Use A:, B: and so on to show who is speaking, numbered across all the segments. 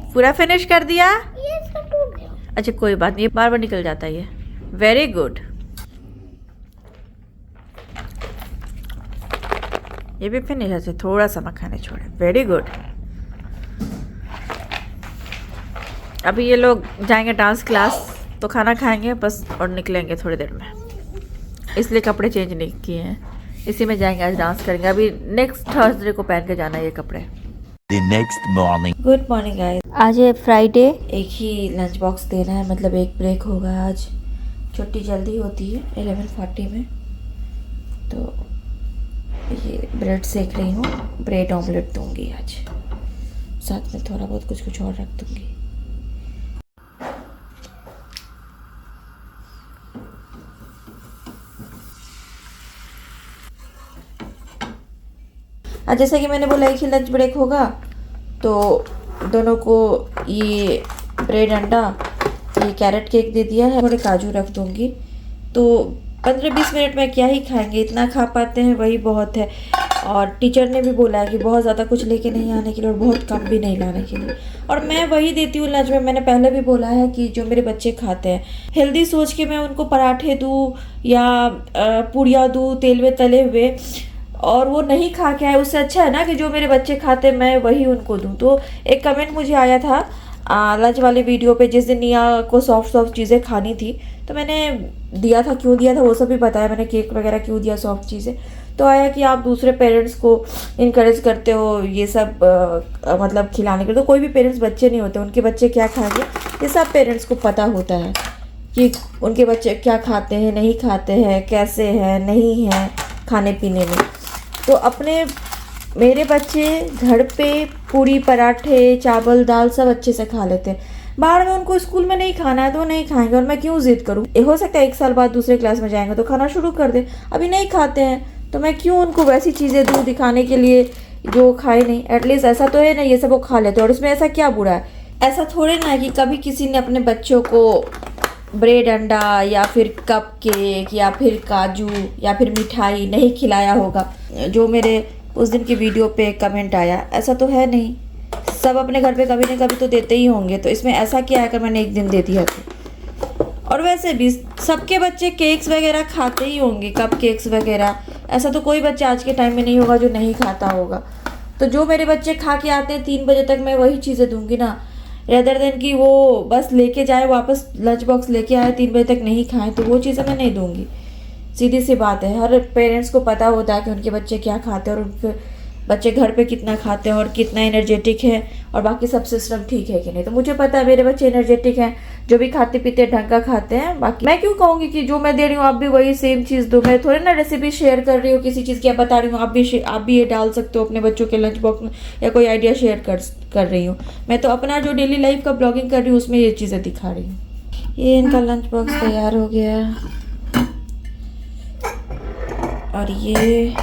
A: पूरा फिनिश कर दिया?
B: ये इसका टूट गया।
A: अच्छा कोई बात नहीं, बार बार निकल जाता है ये। Very good. ये भी फिनिश है, थोड़ा सा मखाने छोड़े। Very good. अभी ये लोग जाएंगे डांस क्लास, तो खाना खाएंगे बस और निकलेंगे थोड़ी देर में, इसलिए कपड़े चेंज नहीं किए हैं। इसी में जाएंगे, आज डांस करेंगे। अभी नेक्स्ट थर्सडे को पहन के जाना है ये कपड़े।
C: The next morning.
A: Good morning guys. आज है फ्राइडे, एक ही लंच बॉक्स देना है, मतलब एक ब्रेक होगा आज। छुट्टी जल्दी होती है 11:40 में। तो ये ब्रेड सेक रही हूँ, ब्रेड ऑमलेट दूंगी आज, साथ में थोड़ा बहुत कुछ और रख दूंगी। आज जैसे कि मैंने बोला एक ही लंच ब्रेक होगा, तो दोनों को ये ब्रेड अंडा, ये कैरेट केक दे दिया है, थोड़े काजू रख दूंगी। तो 15-20 मिनट में क्या ही खाएंगे, इतना खा पाते हैं वही बहुत है। और टीचर ने भी बोला है कि बहुत ज़्यादा कुछ लेके नहीं आने के लिए और बहुत कम भी नहीं लाने के लिए। और मैं वही देती हूँ लंच में। मैंने पहले भी बोला है कि जो मेरे बच्चे खाते हैं हेल्दी सोच के मैं उनको पराठे दूँ या पूड़ियाँ दूँ तेल में तले हुए, और वो नहीं खा के आए, उससे अच्छा है ना कि जो मेरे बच्चे खाते मैं वही उनको दूं। तो एक कमेंट मुझे आया था लंच वाले वीडियो पे, जिस दिन निया को सॉफ्ट चीज़ें खानी थी, तो मैंने दिया था। क्यों दिया था वो सब भी बताया मैंने, केक वगैरह क्यों दिया, सॉफ्ट चीज़ें। तो आया कि आप दूसरे पेरेंट्स को इनकरेज करते हो ये सब मतलब खिलाने के लिए। तो कोई भी पेरेंट्स बच्चे नहीं होते, उनके बच्चे क्या खाएंगे ये सब पेरेंट्स को पता होता है कि उनके बच्चे क्या खाते हैं, नहीं खाते हैं, कैसे हैं, नहीं हैं खाने पीने में। तो मेरे बच्चे घर पे पूरी पराठे चावल दाल सब अच्छे से खा लेते हैं। बाहर में उनको स्कूल में नहीं खाना है तो वो नहीं खाएंगे, और मैं क्यों जिद करूँ। हो सकता है 1 साल बाद दूसरे क्लास में जाएंगे तो खाना शुरू कर दे। अभी नहीं खाते हैं तो मैं क्यों उनको वैसी चीज़ें दूँ दिखाने के लिए जो खाए नहीं। एटलीस्ट ऐसा तो है ना, ये सब वो खा लेते हैं, और इसमें ऐसा क्या बुरा है। ऐसा थोड़े ना है कि कभी किसी ने अपने बच्चों को ब्रेड अंडा या फिर कप केक या फिर काजू या फिर मिठाई नहीं खिलाया होगा। जो मेरे उस दिन की वीडियो पे कमेंट आया, ऐसा तो है नहीं। सब अपने घर पे कभी न कभी तो देते ही होंगे, तो इसमें ऐसा क्या है अगर मैंने एक दिन दे दिया तो। और वैसे भी सबके बच्चे केक्स वगैरह खाते ही होंगे, कप केक्स वगैरह। ऐसा तो कोई बच्चा आज के टाइम में नहीं होगा जो नहीं खाता होगा। तो जो मेरे बच्चे खा के आते हैं 3 बजे तक, मैं वही चीज़ें दूंगी ना, रेदर देन कि वो बस लेके जाए वापस लंच बॉक्स लेके आए 3 बजे तक नहीं खाएं, तो वो चीज़ें मैं नहीं दूंगी। सीधी सी बात है, हर पेरेंट्स को पता होता है कि उनके बच्चे क्या खाते हैं और उनके बच्चे घर पे कितना खाते हैं और कितना एनर्जेटिक है और बाकी सब सिस्टम ठीक है कि नहीं। तो मुझे पता है मेरे बच्चे एनर्जेटिक हैं, जो भी खाते पीते ढंग का खाते हैं। बाकी मैं क्यों कहूँगी कि जो मैं दे रही हूँ आप भी वही सेम चीज़ दो। मैं थोड़ी ना रेसिपी शेयर कर रही हूँ किसी चीज़ की, आप बता रही हूँ आप भी ये डाल सकते हो अपने बच्चों के लंच बॉक्स में, या कोई आइडिया शेयर कर रही हूँ। मैं तो अपना जो डेली लाइफ का ब्लॉगिंग कर रही हूँ उसमें ये चीज़ें दिखा रही हूँ। ये इनका लंच बॉक्स तैयार हो गया, और ये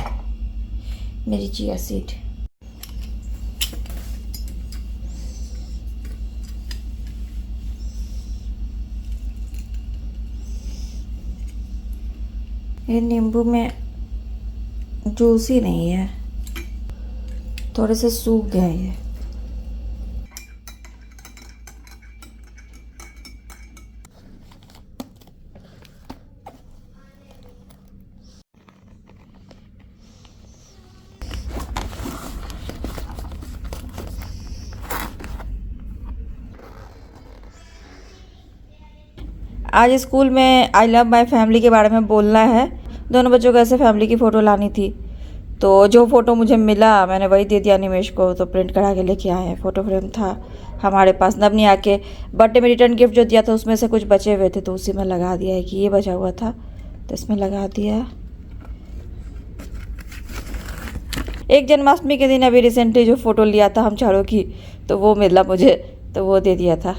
A: मेरी चिया सीड। ये नींबू में जूस ही नहीं है, थोड़े से सूख गए ये। आज स्कूल में आई लव माई फैमिली के बारे में बोलना है। दोनों बच्चों को ऐसे फैमिली की फ़ोटो लानी थी, तो जो फ़ोटो मुझे मिला मैंने वही दे दिया निमेश को। तो प्रिंट करा के लेके आए हैं। फ़ोटो फ्रेम था हमारे पास, नवनिया के बर्थडे में रिटर्न गिफ्ट जो दिया था उसमें से कुछ बचे हुए थे, तो उसी में लगा दिया है कि ये बचा हुआ था तो इसमें लगा दिया। एक जन्माष्टमी के दिन अभी रिसेंटली जो फ़ोटो लिया था हम चारों की, तो वो मिला मुझे, तो वो दे दिया था।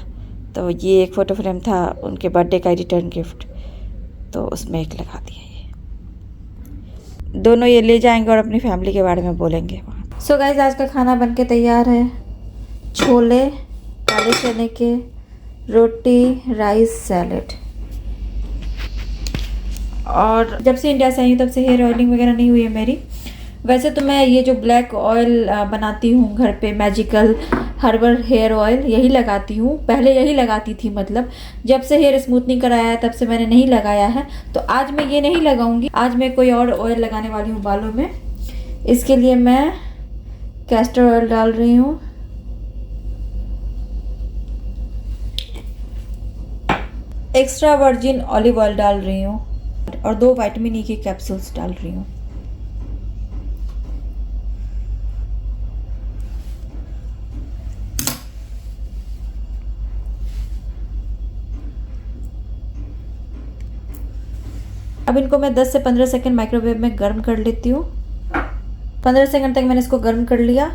A: तो ये एक फ़ोटो फ्रेम था उनके बर्थडे का रिटर्न गिफ्ट, तो उसमें एक लगा दिया। ये दोनों ये ले जाएंगे और अपनी फैमिली के बारे में बोलेंगे। सो गाइस, आज का खाना बनके तैयार है। छोले, काले चने के, रोटी, राइस, सैलेड। और जब से इंडिया से आई हूँ तब से हेयर ऑयलिंग वगैरह नहीं हुई है मेरी। वैसे तो मैं ये जो ब्लैक ऑयल बनाती हूँ घर पे, मैजिकल हर्बल हेयर ऑयल, यही लगाती हूँ। पहले यही लगाती थी, मतलब जब से हेयर स्मूथनिंग कराया है तब से मैंने नहीं लगाया है। तो आज मैं ये नहीं लगाऊंगी, आज मैं कोई और ऑयल लगाने वाली हूँ बालों में। इसके लिए मैं कैस्टर ऑयल डाल रही हूँ, एक्स्ट्रा वर्जिन ऑलिव ऑयल डाल रही हूँ और 2 विटामिन ई के कैप्सूल्स डाल रही हूँ। अब इनको मैं 10 से 15 सेकंड माइक्रोवेव में गर्म कर लेती हूँ। 15 सेकंड तक मैंने इसको गर्म कर लिया।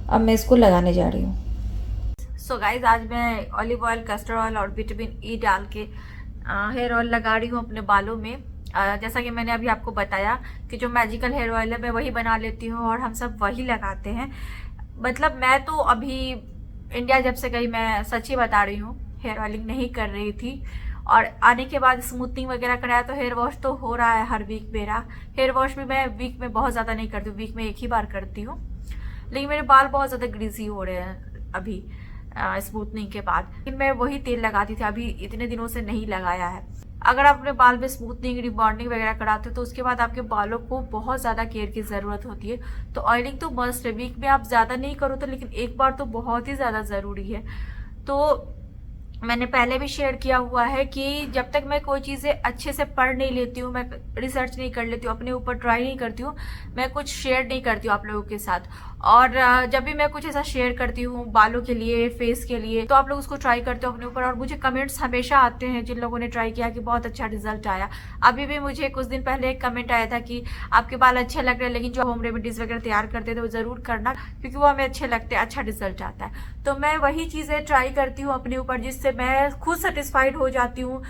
A: अब मैं इसको लगाने जा रही हूँ। सो गाइज, आज मैं ऑलिव ऑयल, कैस्टर ऑयल और विटामिन ई डाल के हेयर ऑयल लगा रही हूँ अपने बालों में। जैसा कि मैंने अभी आपको बताया कि जो मैजिकल हेयर ऑयल है मैं वही बना लेती हूँ और हम सब वही लगाते हैं। मतलब मैं तो अभी इंडिया जब से गई, मैं सच ही बता रही हूँ, हेयर ऑयलिंग नहीं कर रही थी। और आने के बाद स्मूथनिंग वगैरह कराया तो हेयर वॉश तो हो रहा है हर वीक मेरा। हेयर वॉश भी मैं वीक में बहुत ज़्यादा नहीं करती हूँ, वीक में 1 ही बार करती हूँ। लेकिन मेरे बाल बहुत ज़्यादा ग्रीसी हो रहे हैं अभी स्मूथनिंग के बाद। लेकिन मैं वही तेल लगाती थी, अभी इतने दिनों से नहीं लगाया है। अगर आप अपने बाल में स्मूथनिंग, रिबॉन्डिंग वगैरह कराते हो तो उसके बाद आपके बालों को बहुत ज़्यादा केयर की ज़रूरत होती है। तो ऑयलिंग तो मस्ट है, वीक में आप ज़्यादा नहीं करो तो, लेकिन एक बार तो बहुत ही ज़्यादा ज़रूरी है। तो मैंने पहले भी शेयर किया हुआ है कि जब तक मैं कोई चीज़ें अच्छे से पढ़ नहीं लेती हूँ, मैं रिसर्च नहीं कर लेती हूँ, अपने ऊपर ट्राई नहीं करती हूँ, मैं कुछ शेयर नहीं करती हूँ आप लोगों के साथ। और जब भी मैं कुछ ऐसा शेयर करती हूँ बालों के लिए, फेस के लिए, तो आप लोग उसको ट्राई करते हो अपने ऊपर और मुझे कमेंट्स हमेशा आते हैं जिन लोगों ने ट्राई किया कि बहुत अच्छा रिजल्ट आया। अभी भी मुझे कुछ दिन पहले एक कमेंट आया था कि आपके बाल अच्छे लग रहे हैं, लेकिन जो होम रेमेडीज़ वगैरह तैयार करते थे वो ज़रूर करना, क्योंकि वो हमें अच्छे लगते हैं, अच्छा रिजल्ट आता है। तो मैं वही चीज़ें ट्राई करती हूँ अपने ऊपर जिससे मैं खुद सेटिस्फाइड हो जाती हूँ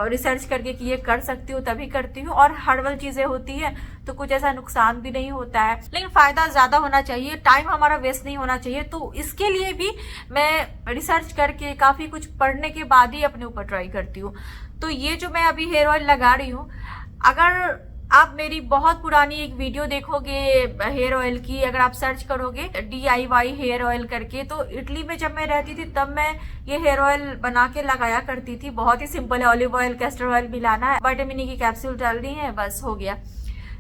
A: रिसर्च करके कि ये कर सकती हूँ, तभी करती हूँ। और हर्बल चीज़ें होती है तो कुछ ऐसा नुकसान भी नहीं होता है, लेकिन फ़ायदा ज़्यादा होना चाहिए, टाइम हमारा वेस्ट नहीं होना चाहिए। तो इसके लिए भी मैं रिसर्च करके काफ़ी कुछ पढ़ने के बाद ही अपने ऊपर ट्राई करती हूँ। तो ये जो मैं अभी हेयर ऑयल लगा रही हूँ, अगर आप मेरी बहुत पुरानी एक वीडियो देखोगे हेयर ऑयल की, अगर आप सर्च करोगे DIY हेयर ऑयल करके, तो इटली में जब मैं रहती थी तब मैं ये हेयर ऑयल बना के लगाया करती थी। बहुत ही सिंपल है, ऑलिव ऑयल, कैस्टर ऑयल मिलाना है, विटामिन ई की कैप्सूल डालनी है, बस हो गया।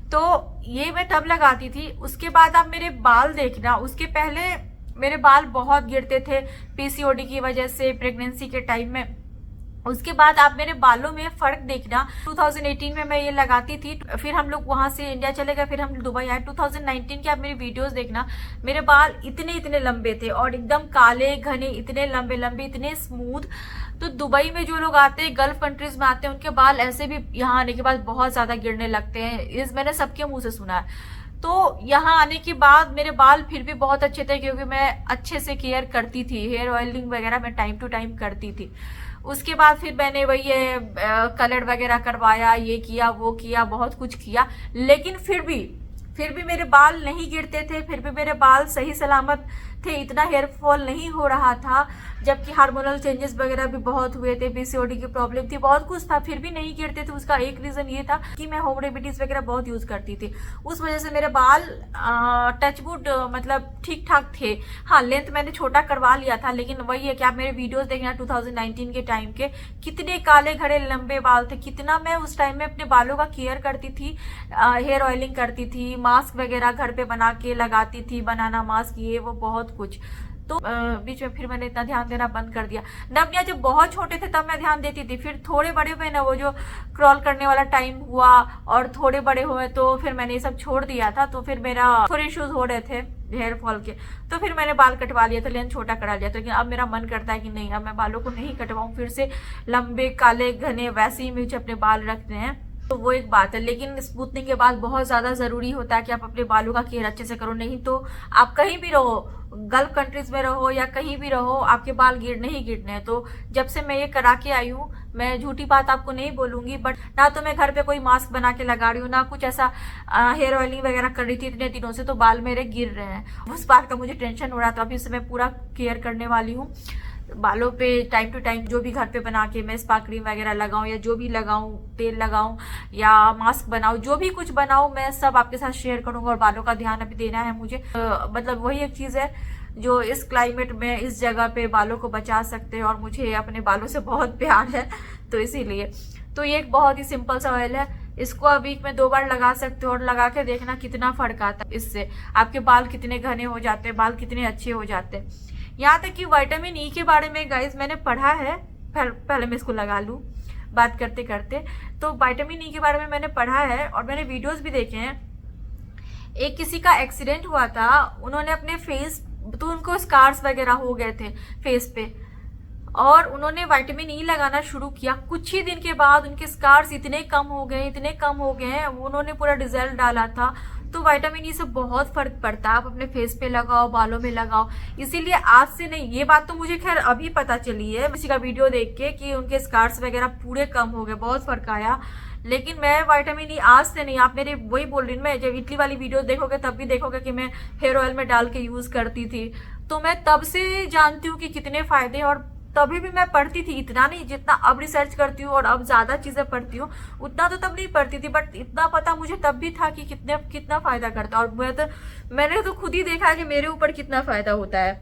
A: तो ये मैं तब लगाती थी। उसके बाद आप मेरे बाल देखना, उसके पहले मेरे बाल बहुत गिरते थे PCOD की वजह से, प्रेगनेंसी के टाइम में। उसके बाद आप मेरे बालों में फर्क देखना। 2018 में मैं ये लगाती थी, फिर हम लोग वहां से इंडिया चले गए, फिर हम दुबई आए। 2019 के आप मेरी वीडियोस देखना, मेरे बाल इतने लंबे थे और एकदम काले घने, इतने लंबे लंबे, इतने स्मूथ। तो दुबई में जो लोग आते हैं, गल्फ कंट्रीज में आते हैं, उनके बाल ऐसे भी यहाँ आने के बाद बहुत ज्यादा गिरने लगते हैं। इस मैंने सबके मुंह से सुना है। तो यहाँ आने के बाद मेरे बाल फिर भी बहुत अच्छे थे, क्योंकि मैं अच्छे से केयर करती थी, हेयर ऑयलिंग वगैरह मैं टाइम टू टाइम करती थी। उसके बाद फिर मैंने वही कलर वगैरह करवाया, ये किया वो किया, बहुत कुछ किया, लेकिन फिर भी मेरे बाल नहीं गिरते थे, फिर भी मेरे बाल सही सलामत थे, इतना हेयर फॉल नहीं हो रहा था। जबकि हार्मोनल चेंजेस वगैरह भी बहुत हुए थे, PCOD की प्रॉब्लम थी, बहुत कुछ था, फिर भी नहीं गिरते थे। उसका एक रीजन ये था कि मैं होम रेमेडीज वगैरह बहुत यूज करती थी, उस वजह से मेरे बाल टचवुड मतलब ठीक ठाक थे। हाँ, लेंथ मैंने छोटा करवा लिया था, लेकिन वही है कि आप मेरे वीडियोस देखना 2019 के टाइम के, कितने काले घड़े लंबे बाल थे, कितना मैं उस टाइम में अपने बालों का केयर करती थी, हेयर ऑयलिंग करती थी, मास्क वगैरह घर पे बना के लगाती थी, बनाना मास्क, ये वो बहुत कुछ। तो बीच में फिर मैंने इतना ध्यान देना बंद कर दिया। नव्या जब बहुत छोटे थे तब मैं ध्यान देती थी, फिर थोड़े बड़े हुए ना, वो जो क्रॉल करने वाला टाइम हुआ और थोड़े बड़े हुए, तो फिर मैंने ये सब छोड़ दिया था। तो फिर मेरा थोड़े इश्यूज हो रहे थे हेयर फॉल के, तो फिर मैंने बाल कटवा लिया था, लेंथ छोटा करा लिया था। लेकिन अब मेरा मन करता है कि नहीं, अब मैं बालों को नहीं कटवाऊं, फिर से लंबे काले घने वैसे ही मुझे अपने बाल रखने हैं। तो वो एक बात है, लेकिन स्मूथनिंग के बाद बहुत ज़्यादा ज़रूरी होता है कि आप अपने बालों का केयर अच्छे से करो, नहीं तो आप कहीं भी रहो, गल्फ कंट्रीज में रहो या कहीं भी रहो, आपके बाल गिरने ही गिरने हैं। तो जब से मैं ये करा के आई हूँ, मैं झूठी बात आपको नहीं बोलूंगी, बट ना तो मैं घर पे कोई मास्क बना के लगा रही हूँ, ना कुछ ऐसा हेयर ऑयलिंग वगैरह कर रही थी इतने दिनों से, तो बाल मेरे गिर रहे हैं। उस बात का मुझे टेंशन हो रहा था, अभी से मैं पूरा केयर करने वाली हूँ।
B: बालों पे टाइम टू टाइम जो भी घर पे बना के मैं स्पा क्रीम वगैरह लगाऊं या जो भी लगाऊं, तेल लगाऊं या मास्क बनाऊं, जो भी कुछ बनाऊं मैं सब आपके साथ शेयर करूंगा। और बालों का ध्यान अभी देना है मुझे, मतलब वही एक चीज़ है जो इस क्लाइमेट में इस जगह पे बालों को बचा सकते हैं, और मुझे अपने बालों से बहुत प्यार है तो इसीलिए। तो ये एक बहुत ही सिंपल सा ऑयल है, इसको आप वीक में 2 बार लगा सकते हो और लगा के देखना कितना फर्क आता है। इससे आपके बाल कितने घने हो जाते हैं, बाल कितने अच्छे हो जाते हैं। यहाँ तक कि विटामिन ई के बारे में गाइस मैंने पढ़ा है, पहले मैं इसको लगा लूँ बात करते करते। तो विटामिन ई के बारे में मैंने पढ़ा है और मैंने वीडियोस भी देखे हैं। एक किसी का एक्सीडेंट हुआ था, उन्होंने अपने फेस, तो उनको स्कार्स वगैरह हो गए थे फेस पे, और उन्होंने विटामिन ई लगाना शुरू किया। कुछ ही दिन के बाद उनके स्कार्स इतने कम हो गए हैं, उन्होंने पूरा रिजल्ट डाला था। तो विटामिन ई से बहुत फर्क पड़ता है, आप अपने फेस पे लगाओ, बालों में लगाओ। इसीलिए आज से नहीं, ये बात तो मुझे खैर अभी पता चली है किसी का वीडियो देख के कि उनके स्कार्स वगैरह पूरे कम हो गए, बहुत फर्क आया। लेकिन मैं विटामिन ई आज से नहीं, आप मेरे वही बोल रही हूँ, मैं जब इटली वाली वीडियो देखोगे तब भी देखोगे कि मैं हेयर ऑयल में डाल के यूज करती थी। तो मैं तब से जानती हूँ कि कितने फायदे, और तभी भी मैं पढ़ती थी, इतना नहीं जितना अब रिसर्च करती हूँ और अब ज्यादा चीजें पढ़ती हूँ, उतना तो तब नहीं पढ़ती थी, बट इतना पता मुझे तब भी था कि कितना फायदा करता है। और मैंने तो खुद ही देखा है कि मेरे ऊपर कितना फायदा होता है।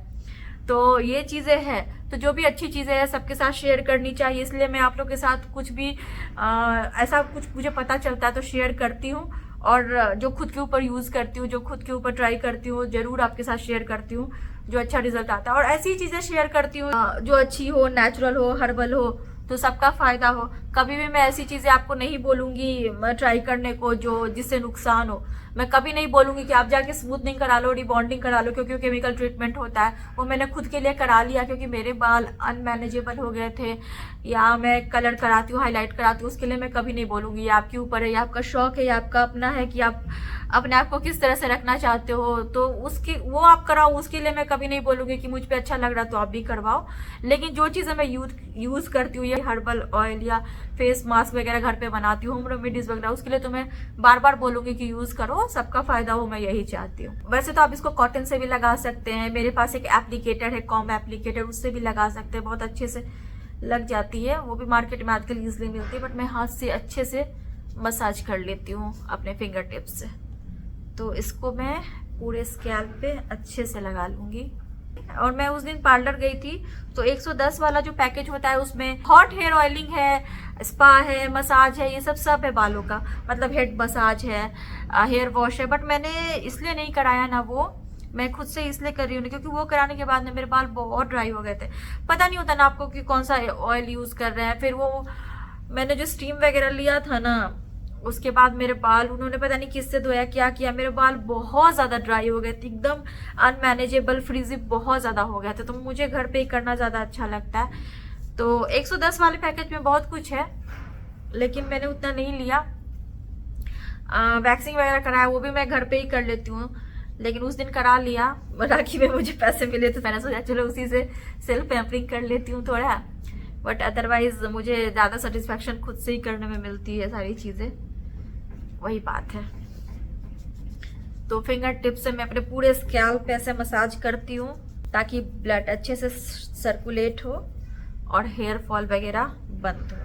B: तो ये चीजें हैं, तो जो भी अच्छी चीजें हैं सबके साथ शेयर करनी चाहिए, इसलिए मैं आप लोग के साथ कुछ भी ऐसा कुछ मुझे पता चलता है तो शेयर करती हूँ। और जो खुद के ऊपर यूज करती हूँ, जो खुद के ऊपर ट्राई करती हूँ, जरूर आपके साथ शेयर करती हूँ जो अच्छा रिजल्ट आता है। और ऐसी चीजें शेयर करती हूँ जो अच्छी हो, नेचुरल हो, हर्बल हो, तो सबका फायदा हो। कभी भी मैं ऐसी चीजें आपको नहीं बोलूंगी मैं ट्राई करने को जो जिससे नुकसान हो। मैं कभी नहीं बोलूंगी कि आप जाके स्मूथनिंग करा लो, रिबॉन्डिंग करा लो, क्योंकि केमिकल ट्रीटमेंट होता है। वो मैंने खुद के लिए करा लिया क्योंकि मेरे बाल अनमैनेजेबल हो गए थे, या मैं कलर कराती हूँ, हाईलाइट कराती हूँ, उसके लिए मैं कभी नहीं बोलूंगी। ये आपके ऊपर है, ये आपका शौक है, ये आपका अपना है कि आप अपने आप को किस तरह से रखना चाहते हो, तो उसकी वो आप कराओ। उसके लिए मैं कभी नहीं बोलूंगी कि मुझ पे अच्छा लग रहा तो आप भी करवाओ। लेकिन जो चीजें मैं यूज करती हूँ, ये हर्बल ऑयल या फेस मास्क वगैरह घर पे बनाती हूँ, होम रेमेडीज वगैरह, उसके लिए तो मैं बार बार बोलूंगी कि यूज करो, सबका फायदा हो, मैं यही चाहती हूँ। वैसे तो आप इसको कॉटन से भी लगा सकते हैं, मेरे पास एक एप्लीकेटर है, कॉम एप्लीकेटर, उससे भी लगा सकते हैं, बहुत अच्छे से लग जाती है। वो भी मार्केट में आजकल ईजिली मिलती है, बट मैं हाथ से अच्छे से मसाज कर लेती हूँ अपने फिंगर टिप्स से। तो इसको मैं पूरे स्कैल्प पे अच्छे से लगा लूंगी। और मैं उस दिन पार्लर गई थी तो 110 वाला जो पैकेज होता है उसमें हॉट हेयर ऑयलिंग है, स्पा है, मसाज है, ये सब है बालों का, मतलब हेड मसाज है, हेयर वॉश है। बट मैंने इसलिए नहीं कराया ना, वो मैं खुद से इसलिए कर रही हूँ क्योंकि वो कराने के बाद ना मेरे बाल बहुत ड्राई हो गए थे। पता नहीं होता ना आपको कि कौन सा ऑयल यूज कर रहे हैं। फिर वो मैंने जो स्टीम वगैरह लिया था ना, उसके बाद मेरे बाल उन्होंने पता नहीं किससे धोया, क्या किया, मेरे बाल बहुत ज्यादा ड्राई हो गए थे, एकदम अनमैनेजेबल, फ्रीजी बहुत ज्यादा हो गया था। तो मुझे घर पे ही करना ज्यादा अच्छा लगता है। तो 110 वाले पैकेज में बहुत कुछ है, लेकिन मैंने उतना नहीं लिया। वैक्सिंग वगैरह कराया, वो भी मैं घर पे ही कर लेती हूँ, लेकिन उस दिन करा लिया। राखी में मुझे पैसे मिले तो मैंने सोचा चलो उसी से सेल्फ पैम्परिंग कर लेती हूँ थोड़ा। बट अदरवाइज मुझे ज्यादा सेटिस्फेक्शन खुद से ही करने में मिलती है सारी चीजें, वही बात है। तो फिंगर टिप से मैं अपने पूरे स्कैल्प पे ऐसे मसाज करती हूँ ताकि ब्लड अच्छे से सर्कुलेट हो और हेयर फॉल वगैरह बंद हो।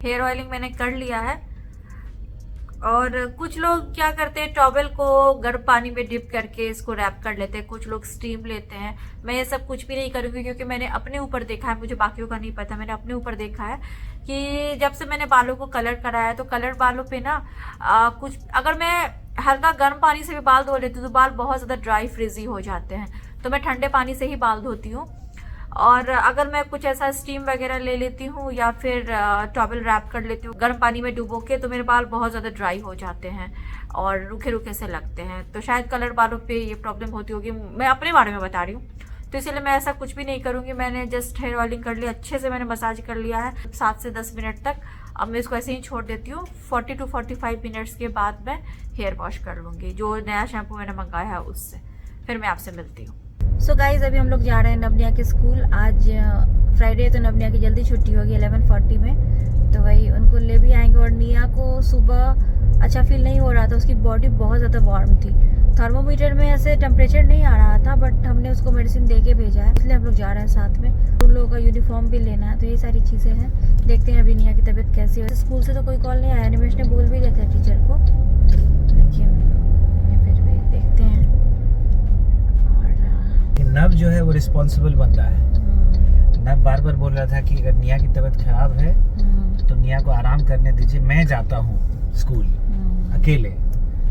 B: हेयर ऑयलिंग मैंने कर लिया है। और कुछ लोग क्या करते हैं, टॉवेल को गर्म पानी में डिप करके इसको रैप कर लेते हैं, कुछ लोग स्टीम लेते हैं। मैं ये सब कुछ भी नहीं करूंगी क्योंकि मैंने अपने ऊपर देखा है, मुझे बाकियों का नहीं पता, मैंने अपने ऊपर देखा है कि जब से मैंने बालों को कलर कराया तो कलर बालों पे ना कुछ अगर मैं हल्का गर्म पानी से भी बाल धो लेती हूँ तो बाल बहुत ज्यादा ड्राई फ्रीजी हो जाते हैं। तो मैं ठंडे पानी से ही बाल धोती हूँ। और अगर मैं कुछ ऐसा स्टीम वगैरह ले लेती हूँ या फिर टॉवेल रैप कर लेती हूँ गर्म पानी में डुबो के, तो मेरे बाल बहुत ज़्यादा ड्राई हो जाते हैं और रूखे रूखे से लगते हैं। तो शायद कलर बालों पे ये प्रॉब्लम होती होगी, मैं अपने बारे में बता रही हूँ। तो इसलिए मैं ऐसा कुछ भी नहीं करूँगी। मैंने जस्ट हेयर ऑयलिंग कर लिया, अच्छे से मैंने मसाज कर लिया है 7 से 10 मिनट तक। अब मैं इसको ऐसे ही छोड़ देती हूँ। 40 to 45 मिनट्स के बाद मैं हेयर वॉश कर लूँगी, जो नया शैम्पू मैंने मंगाया है उससे। फिर मैं आपसे मिलती हूँ। सो गाइज, अभी हम लोग जा रहे हैं नवनिया के स्कूल। आज फ्राइडे है तो नवनिया की जल्दी छुट्टी होगी 11:40 में, तो वही उनको ले भी आएंगे। और निया को सुबह अच्छा फील नहीं हो रहा था, उसकी बॉडी बहुत ज़्यादा वार्म थी। थर्मोमीटर में ऐसे टेम्परेचर नहीं आ रहा था, बट हमने उसको मेडिसिन दे के भेजा है, इसलिए हम लोग जा रहे हैं साथ में। उन लोगों का यूनिफॉर्म भी लेना है, तो ये सारी चीज़ें हैं। देखते हैं अभी निया की तबीयत कैसी है। स्कूल से तो कोई कॉल नहीं आया, निमेश ने बोल भी दिया था टीचर को, लेकिन फिर भी देखते हैं। और
D: नव जो है वो रिस्पॉन्सिबल बंदा है। नव बार बार बोल रहा था कि अगर निया की तबीयत खराब है तो निया को आराम करने दीजिए, मैं जाता हूँ स्कूल अकेले,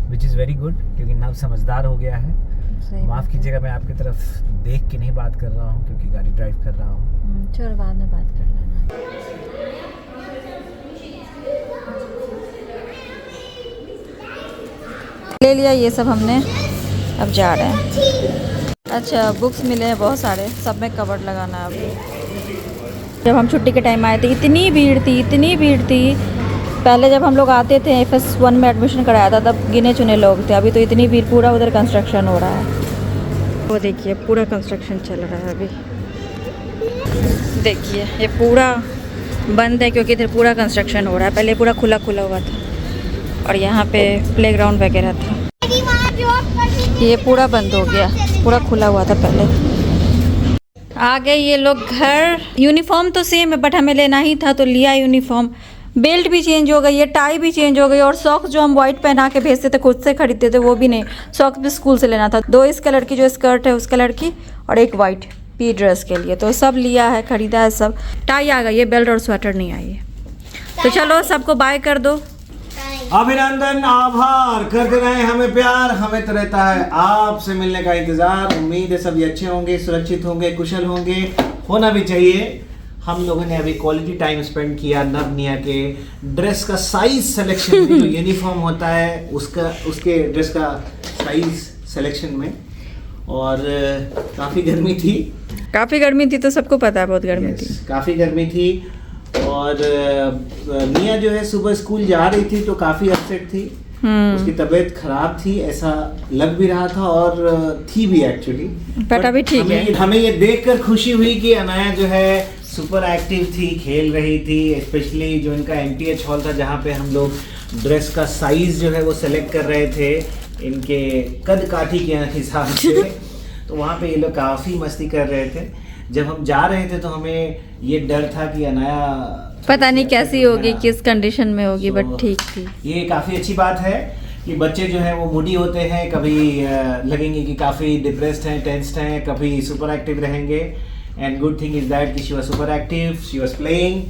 D: विच इज़ वेरी गुड, क्योंकि नव समझदार हो गया है। माफ़ कीजिएगा, मैं आपकी तरफ देख के नहीं बात कर रहा हूँ क्योंकि गाड़ी ड्राइव कर रहा हूँ।
A: चलो बाद में बात कर लेना। ले लिया ये सब हमने, अब जा रहे हैं। अच्छा, बुक्स मिले हैं बहुत सारे, सब में कवर लगाना है अभी। जब हम छुट्टी के टाइम आए थे इतनी भीड़ थी। पहले जब हम लोग आते थे FS1 में एडमिशन कराया था तब गिने चुने लोग थे, अभी तो इतनी भीड़। पूरा उधर कंस्ट्रक्शन हो रहा है, वो देखिए पूरा कंस्ट्रक्शन चल रहा है अभी। देखिए ये पूरा बंद है क्योंकि इधर पूरा कंस्ट्रक्शन हो रहा है। पहले पूरा खुला हुआ था और यहाँ पे प्लेग्राउंड वगैरह था, ये पूरा बंद हो गया। पूरा खुला हुआ था पहले। आ गए ये लोग घर। यूनिफॉर्म तो सेम है बट हमें लेना ही था तो लिया यूनिफॉर्म। बेल्ट भी चेंज हो गई है, टाई भी चेंज हो गई, और सॉक्स जो हम वाइट पहना के भेजते थे, खुद से खरीदते थे, वो भी नहीं। सॉक्स भी स्कूल से लेना था, 2 इस कलर की जो स्कर्ट है उस कलर की, और एक वाइट पी ड्रेस के लिए। तो सब लिया है, खरीदा है सब। टाई आ गई है, बेल्ट और स्वेटर नहीं आई है। तो चलो सबको बाय कर दो।
D: अभिनंदन, आभार, करते रहे हमें प्यार, हमें तो रहता है आपसे मिलने का इंतजार। उम्मीद है सभी अच्छे होंगे, सुरक्षित होंगे, कुशल होंगे, होना भी चाहिए। हम लोगों ने अभी क्वालिटी टाइम स्पेंड किया नवनिया के ड्रेस का साइज सिलेक्शन में, जो यूनिफॉर्म होता है उसके ड्रेस का साइज सिलेक्शन में। और काफ़ी गर्मी थी तो सबको पता है, बहुत गर्मी थी, काफ़ी गर्मी थी। और निया जो है सुबह स्कूल जा रही थी तो काफ़ी अपसेट थी। उसकी तबीयत खराब थी ऐसा लग भी रहा था, और थी भी एक्चुअली, बट अभी ठीक है। हमें ये देखकर खुशी हुई कि अनाया जो है सुपर एक्टिव थी, खेल रही थी। स्पेशली जो इनका MTH हॉल था जहाँ पे हम लोग ड्रेस का साइज जो है वो सेलेक्ट कर रहे थे इनके कद काठी के हिसाब से, तो वहाँ पे ये लोग काफ़ी मस्ती कर रहे थे। जब हम जा रहे थे तो हमें ये डर था कि अनाया
A: पता नहीं कैसी होगी, किस कंडीशन में होगी, बट ठीक थी।
D: ये काफ़ी अच्छी बात है कि बच्चे जो है वो मूडी होते हैं, कभी लगेंगे कि काफ़ी डिप्रेस्ड हैं, टेंस्ड हैं, कभी सुपर एक्टिव रहेंगे। And good thing is that कि she was super active, she was playing.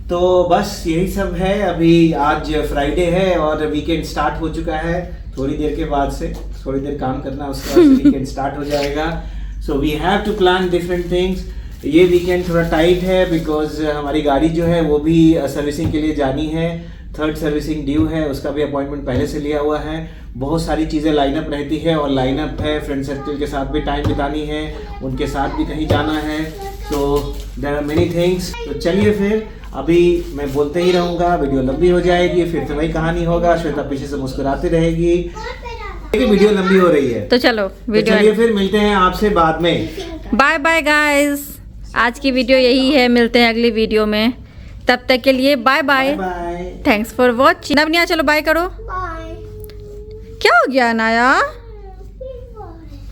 D: तो बस यही सब है। अभी आज फ्राइडे है और वीकेंड स्टार्ट हो चुका है। थोड़ी देर के बाद से थोड़ी देर काम करना, उसके बाद से वीकेंड स्टार्ट हो जाएगा। So we have to plan different things. ये वीकेंड थोड़ा टाइट है बिकॉज हमारी गाड़ी जो है वो भी सर्विसिंग के लिए जानी है। 3rd सर्विसिंग ड्यू है, उसका भी अपॉइंटमेंट पहले से लिया हुआ है। बहुत सारी चीज़ें लाइनअप रहती है, और लाइनअप है फ्रेंड सर्कल के साथ भी टाइम बितानी है, उनके साथ भी कहीं जाना है। तो देयर आर मेनी थिंग्स। तो चलिए फिर अभी मैं बोलते ही रहूँगा, वीडियो लंबी हो जाएगी, फिर से वही कहानी होगा। श्वेता पीछे से मुस्कुराती रहेगी, वीडियो लंबी हो रही है।
A: तो चलो वीडियो,
D: चलिए फिर मिलते हैं आपसे बाद में।
A: बाय बाय गाइस, आज की वीडियो यही है। मिलते हैं अगली वीडियो में, तब तक के लिए bye bye. Thanks for watching. Navaniya चलो बाय करो। क्या हो गया अनाया?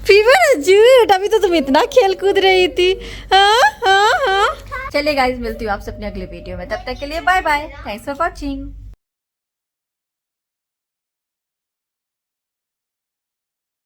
A: फीवर है? झूठ, अभी तो तुम इतना खेल कूद रही थी। हाँ। चलिए गाइस, मिलती हूँ आपसे अपनी अगली वीडियो में, तब तक के लिए bye bye. Thanks for watching.